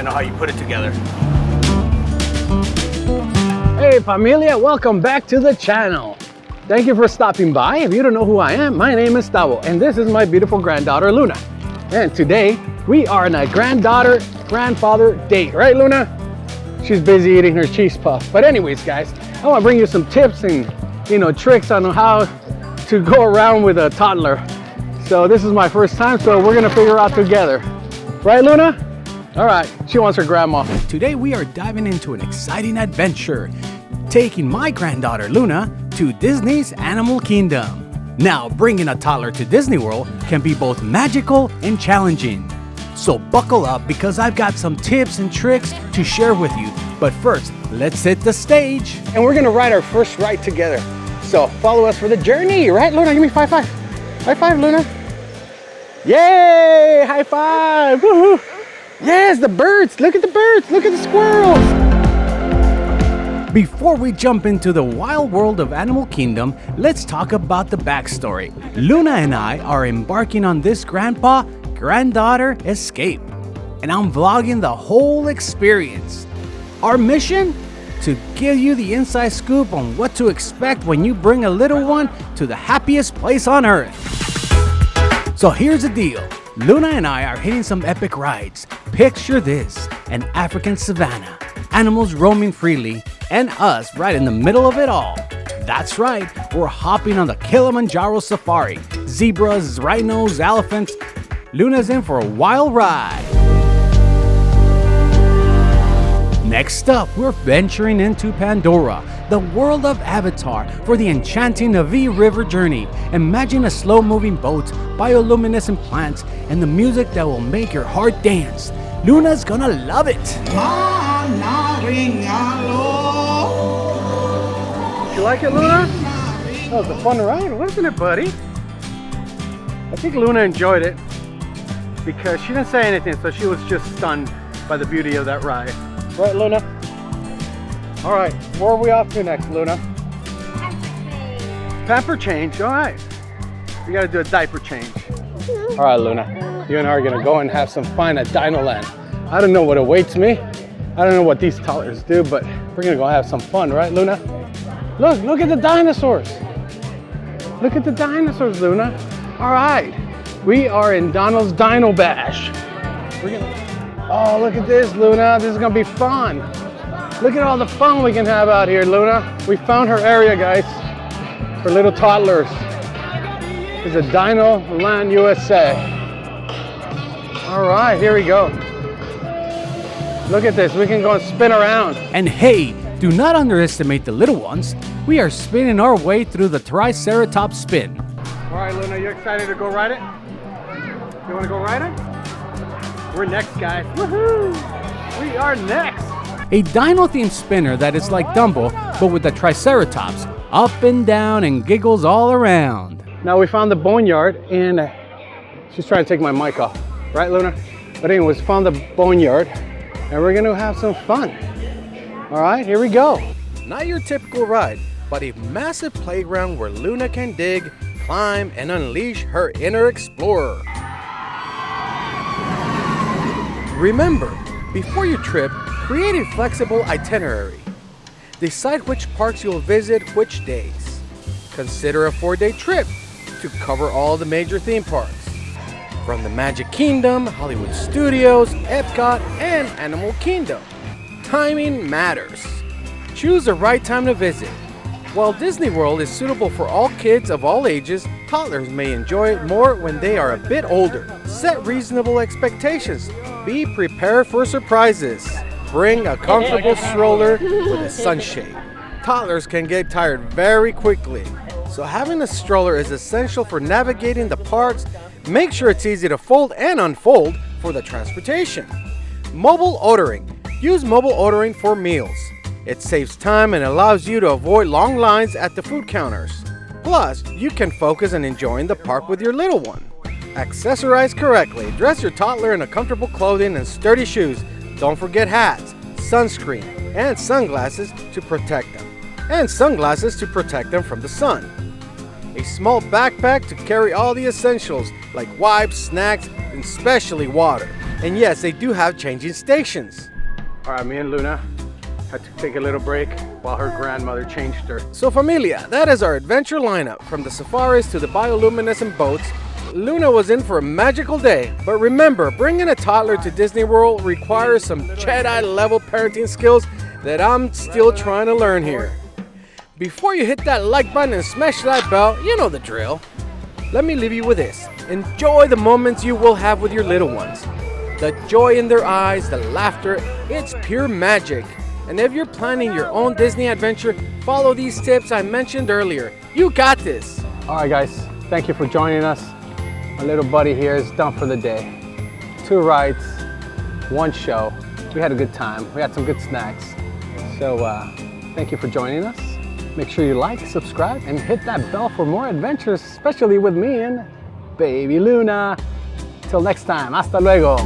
even know how you put it together. Hey familia, welcome back to the channel. Thank you for stopping by. If you don't know who I am, my name is Tavo and this is my beautiful granddaughter Luna. And today we are on a granddaughter-grandfather date, right Luna? She's busy eating her cheese puff. But anyways guys, I want to bring you some tips and tricks on how to go around with a toddler. So this is my first time, so we're gonna figure out together. Right Luna? All right, she wants her grandma. Today we are diving into an exciting adventure, taking my granddaughter Luna to Disney's Animal Kingdom. Now, bringing a toddler to Disney World can be both magical and challenging. So buckle up because I've got some tips and tricks to share with you. But first, let's hit the stage. And we're gonna ride our first ride together. So follow us for the journey, right Luna? Give me high five. High five, Luna. Yay, high five, woohoo. Yes, the birds, look at the birds, look at the squirrels. Before we jump into the wild world of Animal Kingdom, let's talk about the backstory. Luna and I are embarking on this grandpa-granddaughter escape, and I'm vlogging the whole experience. Our mission? To give you the inside scoop on what to expect when you bring a little one to the happiest place on earth. So here's the deal. Luna and I are hitting some epic rides. Picture this, an African savanna, animals roaming freely, and us right in the middle of it all. That's right, we're hopping on the Kilimanjaro safari. Zebras, rhinos, elephants. Luna's in for a wild ride. Next up, we're venturing into Pandora, the world of Avatar, for the enchanting Navi River journey. Imagine a slow-moving boat, bioluminescent plants, and the music that will make your heart dance. Luna's gonna love it. You like it, Luna? That was a fun ride, wasn't it, buddy? I think Luna enjoyed it because she didn't say anything, so she was just stunned by the beauty of that ride. Right, Luna? All right, where are we off to next, Luna? Pamper change, all right. We gotta do a diaper change. All right, Luna, you and I are gonna go and have some fun at DinoLand. I don't know what awaits me. I don't know what these toddlers do, but we're gonna go have some fun, right, Luna? Look at the dinosaurs. Look at the dinosaurs, Luna. All right, we are in Donald's Dino Bash. Oh, look at this, Luna. This is gonna be fun. Look at all the fun we can have out here, Luna. We found her area, guys, for little toddlers. It's a DinoLand U.S.A. All right, here we go. Look at this, we can go and spin around. And hey, do not underestimate the little ones. We are spinning our way through the Triceratops spin. All right, Luna, you excited to go ride it? You wanna go ride it? We're next, guys. Woohoo! We are next. A dino-themed spinner that is like Dumbo, but with the Triceratops, up and down and giggles all around. Now we found the boneyard, and she's trying to take my mic off, right, Luna? But anyways, found the boneyard, and we're gonna have some fun. All right, here we go. Not your typical ride, but a massive playground where Luna can dig, climb, and unleash her inner explorer. Remember, before you trip, create a flexible itinerary. Decide which parks you'll visit which days. Consider a 4-day trip to cover all the major theme parks. From the Magic Kingdom, Hollywood Studios, Epcot, and Animal Kingdom. Timing matters. Choose the right time to visit. While Disney World is suitable for all kids of all ages, toddlers may enjoy it more when they are a bit older. Set reasonable expectations. Be prepared for surprises. Bring a comfortable stroller with a sunshade. Toddlers can get tired very quickly, so having a stroller is essential for navigating the parks. Make sure it's easy to fold and unfold for the transportation. Mobile ordering. Use mobile ordering for meals. It saves time and allows you to avoid long lines at the food counters. Plus, you can focus on enjoying the park with your little one. Accessorize correctly. Dress your toddler in a comfortable clothing and sturdy shoes. Don't forget hats, sunscreen, and sunglasses to protect them. From the sun. A small backpack to carry all the essentials like wipes, snacks, and especially water. And yes, they do have changing stations. All right, me and Luna had to take a little break while her grandmother changed her. So familia, that is our adventure lineup. From the safaris to the bioluminescent boats, Luna was in for a magical day. But remember, bringing a toddler to Disney World requires some Jedi level parenting skills that I'm still trying to learn here. Before you hit that like button and smash that bell, you know the drill. Let me leave you with this. Enjoy the moments you will have with your little ones. The joy in their eyes, the laughter, it's pure magic. And if you're planning your own Disney adventure, follow these tips I mentioned earlier. You got this. All right, guys, thank you for joining us. My little buddy here is done for the day. 2 rides, 1 show. We had a good time. We had some good snacks. So thank you for joining us. Make sure you like, subscribe, and hit that bell for more adventures, especially with me and baby Luna. Till next time, hasta luego.